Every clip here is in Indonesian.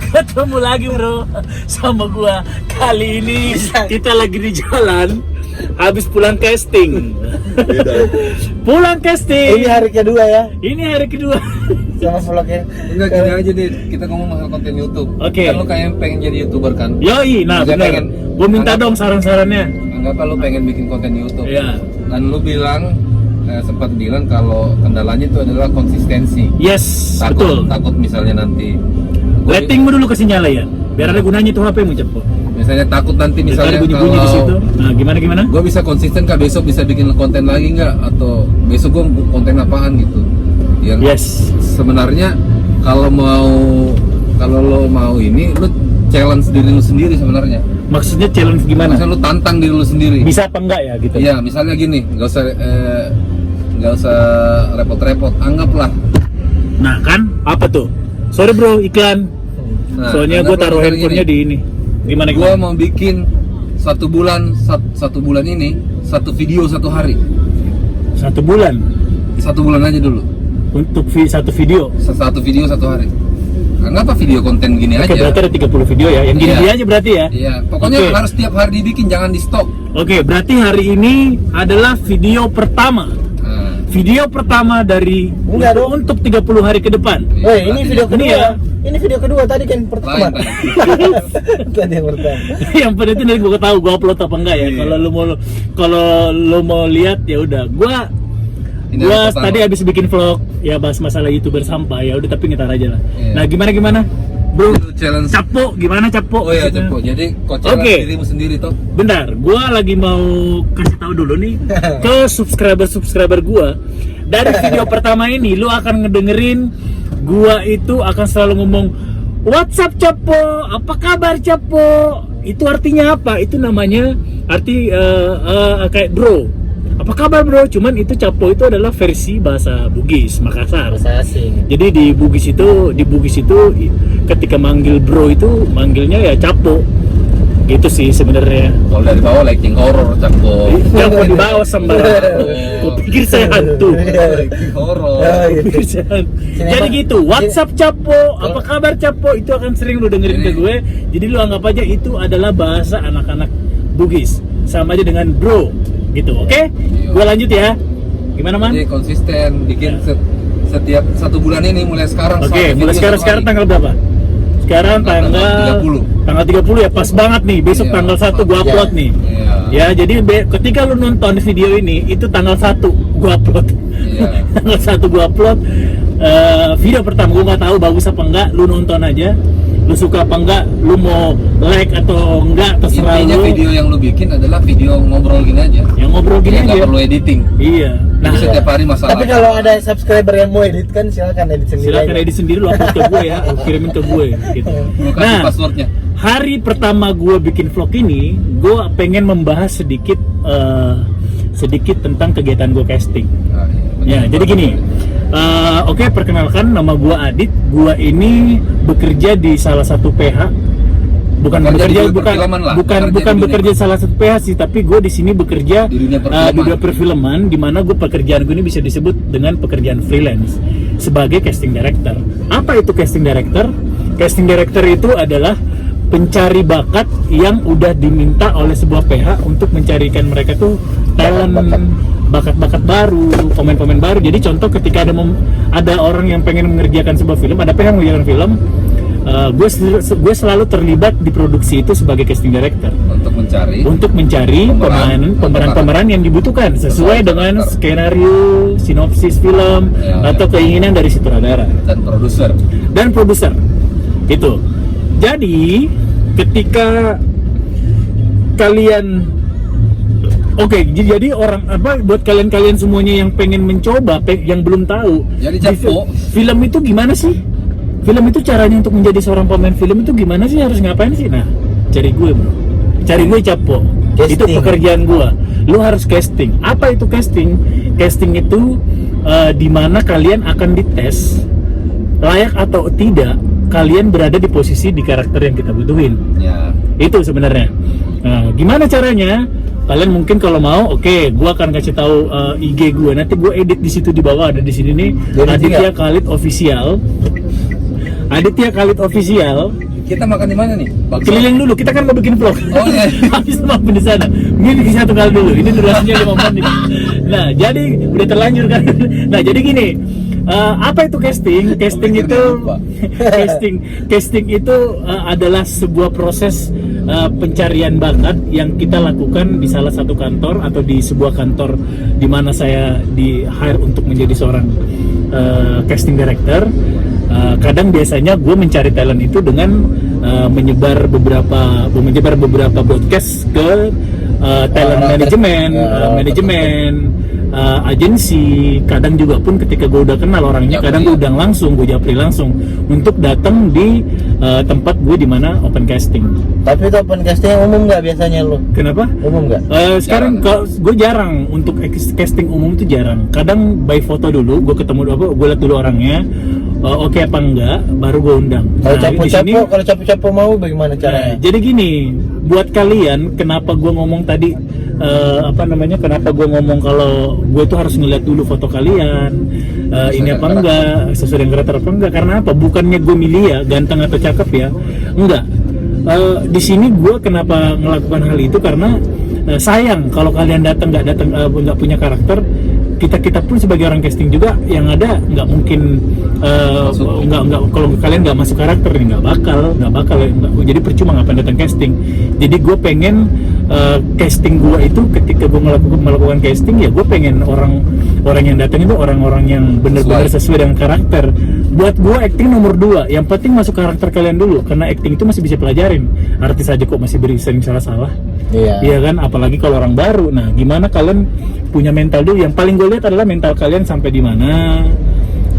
Ketemu lagi bro sama gua. Kali ini kita lagi di jalan habis pulang casting. Pulang casting. Ini hari kedua ya. Ini hari kedua. Sama vlognya. Enggak gini aja deh, kita ngomong masalah konten YouTube. Oke. Kan lu kayak pengen jadi YouTuber kan? Yoi, nah Juga bener. pengen. Gua minta dong saran-sarannya. Anggaplah lu pengen bikin konten YouTube. Iya. Dan lu bilang sempat bilang kalau kendalanya itu adalah konsistensi. Yes, betul. Takut misalnya nanti Ratingmu dulu kasih nyala ya. Biar ada gunanya tuh HP-mu Cepo. misalnya takut nanti misalnya bunyi-bunyi di situ. kalau Nah, gimana? gue bisa konsisten kah besok bisa bikin konten lagi nggak, atau besok gue konten apaan gitu. Yang Yes. sebenarnya kalau lo mau ini lu challenge diri lu sendiri sebenarnya. Maksudnya challenge gimana? Misalnya lu tantang diri lu sendiri. Bisa apa enggak ya gitu? Iya, misalnya gini, nggak usah repot-repot, anggaplah. Nah kan, apa tuh? Sorry bro, iklan. Nah, Soalnya gue taruh misalnya handphonenya gini, di ini. Gimana? gue mau bikin satu bulan ini satu video satu hari. 1 bulan 1 bulan aja dulu. untuk satu video. Satu video satu hari. Kenapa video konten gini Oke, aja? berarti ada 30 video ya. Yang gini Iya. aja berarti ya. Iya, pokoknya Oke. harus tiap hari dibikin, jangan di stop. Oke, berarti hari ini adalah video pertama. Nah, Video pertama dari Enggak dong. untuk 30 hari ke depan. iya, Woi, ini berarti video Ini kedua. ya. Ini video kedua, tadi kan pertama. lain, Pak. Tadi yang pertama. Yang penting nanti gue tahu gue upload apa enggak ya. Iya. Kalau lu mau lihat ya udah. Ini Gua hari pertama. tadi habis bikin vlog ya bahas masalah YouTuber sampah ya udah, tapi ngetar aja lah. Iya. Nah, gimana? Bro, Itu challenge. Capo, gimana Capo? Oh iya, Maksudnya? Cepo. Jadi kok challenge Oke. dirimu sendiri toh? Bentar, gua lagi mau kasih tahu dulu nih ke subscriber gua. Dari video pertama ini lu akan ngedengerin gua itu akan selalu ngomong "What's up Capo? Apa kabar Capo?" Itu artinya apa? Itu namanya arti kayak bro. Apa kabar bro? Cuman itu Capo itu adalah versi bahasa Bugis, Makassar. Bahasa asing. Jadi di Bugis itu ketika manggil bro itu manggilnya ya Capo. Gitu sih sebenarnya. Kalau dari bawah liking horror, Cepo. Capo di bawah sembarang. Kau pikir saya hantu? Liking horror. Oh, Kau gitu. pikir saya hantu? Sini, Jadi Pak. gitu, WhatsApp Capo, apa kabar Capo? Itu akan sering lu dengerin ke gue. Jadi lu anggap aja itu adalah bahasa anak-anak Bugis. Sama aja dengan bro. Gitu, oke? Gue lanjut ya. Gimana man? Jadi konsisten bikin Ya. setiap 1 bulan ini mulai sekarang. Oke, satu mulai video sekarang satu hari. tanggal berapa? Sekarang Tanggal tanggal 30. Tanggal 30 ya, pas banget nih. Besok Iya, tanggal 1 gua iya. upload nih. Iya. Ya, jadi ketika lu nonton video ini itu tanggal 1 gua upload. Iya. Tanggal 1 gua upload video pertama. Gua nggak tahu bagus apa enggak, lu nonton aja. Lu suka apa enggak, lu mau like atau enggak terserah Intinya lu. video yang lu bikin adalah video ngobrol gini aja. Yang ngobrol gini Jadi nggak aja. perlu editing. Iya. Nah, Jadi setiap hari masalah. Tapi kalau ada subscriber yang mau edit kan silakan edit sendiri. silakan aja. edit sendiri, lu upload ke gue ya, lu kirimin ke gue gitu. Lu kasih passwordnya. Hari pertama gue bikin vlog ini, gue pengen membahas sedikit tentang kegiatan gue casting. Nah, Ya, jadi gini. Oke, perkenalkan, nama gue Adit. Gue ini bekerja di salah satu PH. Bukan Bekerja bekerja, di perfilman lah. bukan Bekerja di dunia. bekerja di salah satu PH sih, tapi gue di sini bekerja Di dunia di perfilman. dunia perfilman, di mana gue pekerjaan gue ini bisa disebut dengan pekerjaan freelance sebagai casting director. Apa itu casting director? Casting director itu adalah pencari bakat yang udah diminta oleh sebuah PH untuk mencarikan mereka tuh talent, bakat-bakat baru, pemain-pemain baru. Jadi contoh ketika ada orang yang pengen mengerjakan sebuah film, ada PH yang mengerjakan film, gue selalu terlibat di produksi itu sebagai casting director untuk mencari pemeran-pemeran yang dibutuhkan sesuai dengan karakter. skenario, sinopsis film, Ya, atau keinginan dari sutradara dan produser. gitu. Jadi ketika kalian jadi orang buat kalian semuanya yang pengen mencoba, yang belum tahu Jadi, di Capo, film itu gimana sih? Film itu caranya untuk menjadi seorang pemain film itu gimana sih? Harus ngapain sih? Nah, cari gue bro, cari gue Capo. Casting. Itu pekerjaan gue. Lu harus casting. Apa itu casting? Casting itu dimana kalian akan dites layak atau tidak kalian berada di posisi di karakter yang kita butuhin. Ya. Itu sebenarnya. Nah, gimana caranya? Kalian mungkin kalau mau, oke, gua akan kasih tahu IG gue. Nanti gue edit di situ di bawah, ada di sini nih, Jadi Aditya Khalid Official. Aditya Khalid Official. Kita makan di mana nih? Bakso. Keliling dulu, kita kan mau bikin vlog. Oh, iya. Habis mampir di sana. Ini satu kali dulu. Ini durasinya 5 menit. Nah, jadi udah terlanjur kan. Nah, jadi gini. Apa itu casting? Casting itu casting itu adalah sebuah proses pencarian bakat yang kita lakukan di salah satu kantor atau di sebuah kantor di mana saya di hire untuk menjadi seorang casting director. Kadang biasanya gue mencari talent itu dengan menyebar beberapa broadcast ke talent manajemen, agensi. Kadang juga pun ketika gue udah kenal orangnya, kadang gue undang langsung, gue japri langsung untuk datang di tempat gue di mana open casting. Tapi itu open casting yang umum nggak biasanya lo? Kenapa? Umum nggak? Sekarang gue jarang untuk casting umum itu jarang. Kadang by foto dulu, gue ketemu gue lihat dulu orangnya. Oke apa enggak, baru gue undang. Kalau capo mau bagaimana caranya? Jadi gini, buat kalian, kenapa gue ngomong tadi kenapa gue ngomong kalau gue tuh harus ngeliat dulu foto kalian, ini apa enggak, sesuai dengan karakter apa enggak? Karena apa? Bukannya gue milih ya, ganteng atau cakep ya, enggak. Di sini gue kenapa melakukan hal itu karena sayang kalau kalian nggak punya karakter. Kita pun sebagai orang casting juga yang ada nggak mungkin nggak kalau kalian nggak masuk karakter nggak bakal jadi percuma ngapain datang casting. Jadi gue pengen casting gue itu ketika gue melakukan casting ya gue pengen orang yang datang itu orang-orang yang benar-benar sesuai dengan karakter. Buat gue acting nomor 2, yang penting masuk karakter kalian dulu karena acting itu masih bisa pelajarin. Artis aja kok masih sering salah-salah. Iya kan, apalagi kalau orang baru. Nah, gimana kalian punya mental dulu? Yang paling gue lihat adalah mental kalian sampai di mana.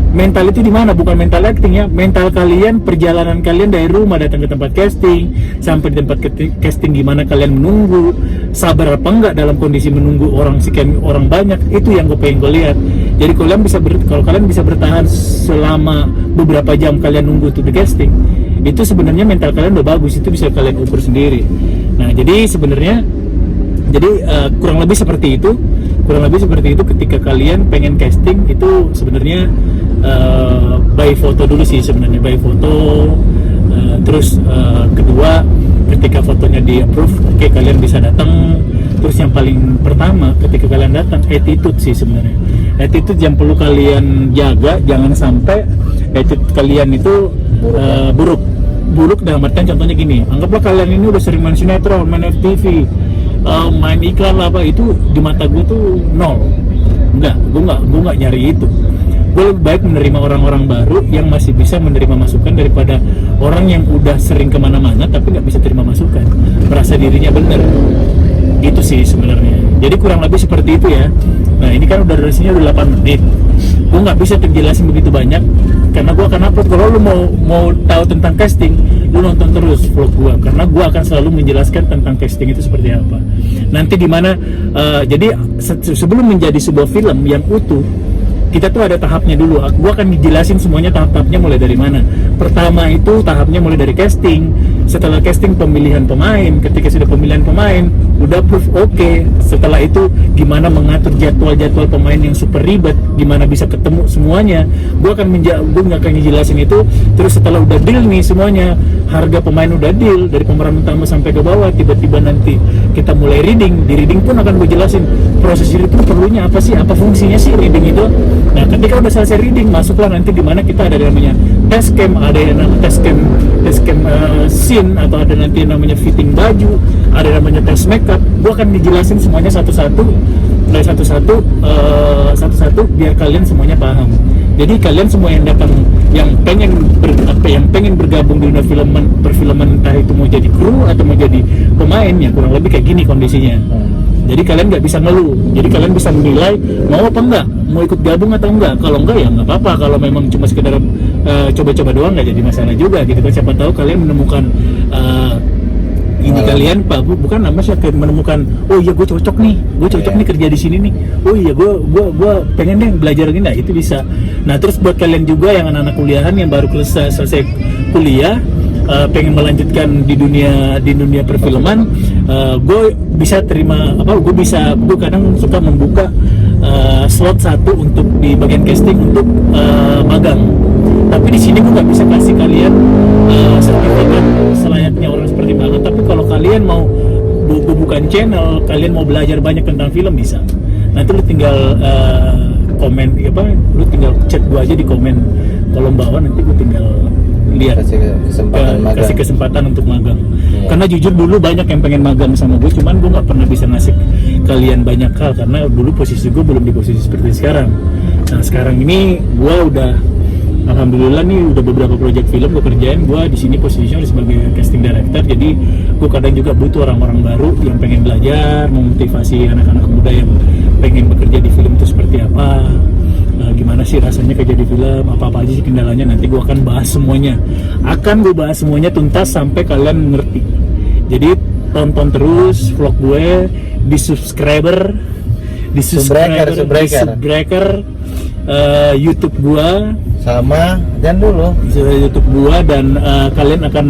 Mental itu di mana? Bukan mental acting ya. Mental kalian, perjalanan kalian dari rumah datang ke tempat casting sampai di tempat casting, gimana kalian menunggu, sabar apa enggak dalam kondisi menunggu sekian orang banyak. Itu yang gue pengen gue lihat. Jadi kalau kalian bisa bertahan selama beberapa jam kalian nunggu untuk di casting, itu sebenarnya mental kalian udah bagus. Itu bisa kalian ukur sendiri. Nah, jadi sebenarnya kurang lebih seperti itu ketika kalian pengen casting itu sebenarnya by foto dulu sih sebenarnya, by foto. Terus kedua, ketika fotonya di approve, oke, kalian bisa datang. Terus yang paling pertama ketika kalian datang, attitude sih sebenarnya. Attitude yang perlu kalian jaga, jangan sampai attitude kalian itu buruk dalam artian contohnya gini, anggaplah kalian ini udah sering main sinetron, main FTV, main iklan apa, itu di mata gue tuh nol. Gue nggak nyari itu. Gue lebih baik menerima orang-orang baru yang masih bisa menerima masukan daripada orang yang udah sering kemana-mana tapi nggak bisa terima masukan, merasa dirinya benar. Itu sih sebenarnya. Jadi kurang lebih seperti itu ya. Nah, ini kan udah durasinya udah 8 menit. Gue nggak bisa terjelasin begitu banyak karena gue akan upload. Kalau lu mau tahu tentang casting, lu nonton terus vlog gue karena gue akan selalu menjelaskan tentang casting itu seperti apa. Nanti di mana jadi sebelum menjadi sebuah film yang utuh, kita tuh ada tahapnya dulu. Gue akan dijelasin semuanya tahap-tahapnya mulai dari mana. Pertama itu tahapnya mulai dari casting. Setelah casting, pemilihan pemain. Ketika sudah pemilihan pemain, udah proof oke. Setelah itu gimana mengatur jadwal pemain yang super ribet, gimana bisa ketemu semuanya. Gue nggak akan ngejelasin itu. Terus setelah udah deal nih semuanya, harga pemain udah deal dari pemeran utama sampai ke bawah, tiba-tiba nanti kita mulai reading. Di reading pun akan gue jelasin proses itu perlunya apa sih, apa fungsinya sih reading itu. Nah, ketika udah selesai reading, masuklah nanti di mana kita ada namanya test cam, ada yang namanya test cam scene, atau ada nanti yang namanya fitting baju, ada namanya test makeup. Gua akan dijelasin semuanya satu-satu biar kalian semuanya paham. Jadi kalian semua yang datang yang pengen bergabung di dunia perfilman, entah itu mau jadi kru atau mau jadi pemain, ya kurang lebih kayak gini kondisinya. Jadi kalian nggak bisa ngeluh. Jadi kalian bisa menilai mau apa enggak, mau ikut gabung atau enggak. Kalau enggak ya nggak apa-apa. Kalau memang cuma sekedar coba-coba doang nggak jadi masalah juga gitu kan. Siapa tahu kalian menemukan kalian bukan menemukan, oh iya gue cocok nih kerja di sini nih. Oh iya gue pengen deh belajar gini. Nah, itu bisa. Nah, terus buat kalian juga yang anak-anak kuliahan yang baru selesai kuliah, pengen melanjutkan di dunia perfilman, gue bisa terima gue kadang suka membuka slot 1 untuk di bagian casting untuk magang. Tapi di sini gue nggak bisa kasih kalian sertifikat selayaknya orang seperti banget. Tapi kalau kalian mau bukan channel, kalian mau belajar banyak tentang film bisa. Nanti lu tinggal komen lu tinggal chat gue aja di komen kolom bawah, nanti gue tinggal lihat kasih kesempatan untuk magang. Karena jujur dulu banyak yang pengen magang sama gue, cuman gue nggak pernah bisa ngasih kalian banyak hal karena dulu posisi gue belum di posisi seperti sekarang. Nah sekarang ini gue udah alhamdulillah nih udah beberapa proyek film gue kerjain. Gue di sini posisinya sebagai casting director, jadi gue kadang juga butuh orang-orang baru yang pengen belajar, memotivasi anak-anak muda yang pengen bekerja di film itu seperti apa. Gimana sih rasanya kerja di film, apa-apa aja sih kendalanya, nanti gue akan bahas semuanya. Gue bahas semuanya tuntas sampai kalian ngerti. Jadi tonton terus vlog gue di subscriber YouTube gue sama dan dulu YouTube gue, dan kalian akan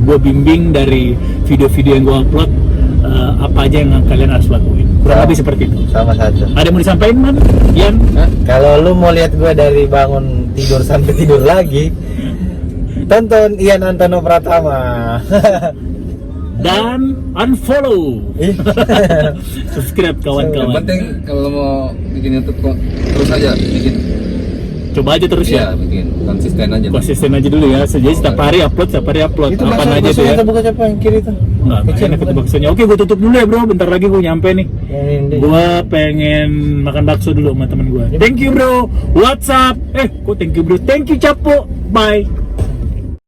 gue bimbing dari video-video yang gue upload, apa aja yang kalian harus lakuin. Kurang lebih seperti itu. Sama saja. Ada yang mau disampaikan, Man? Yan? Kalau lu mau lihat gue dari bangun tidur sampai tidur lagi, tonton Ian Antono Pratama. Dan unfollow. Subscribe Yang kawan-kawan. penting kalau mau bikin YouTube kok terus aja bikin. Coba aja terus Iya, ya. bikin konsisten aja. Konsisten aja dulu ya. Jadi setiap hari upload. Itu Apa aja tuh ya. buka siapa yang kiri tuh? Enggak, enak itu baksonya. Oke, gue tutup dulu ya, Bro. Bentar lagi gue nyampe nih. Gue pengen makan bakso dulu sama temen gue. Thank you, Bro. What's up? Kok thank you, Bro? Thank you, Capo. Bye.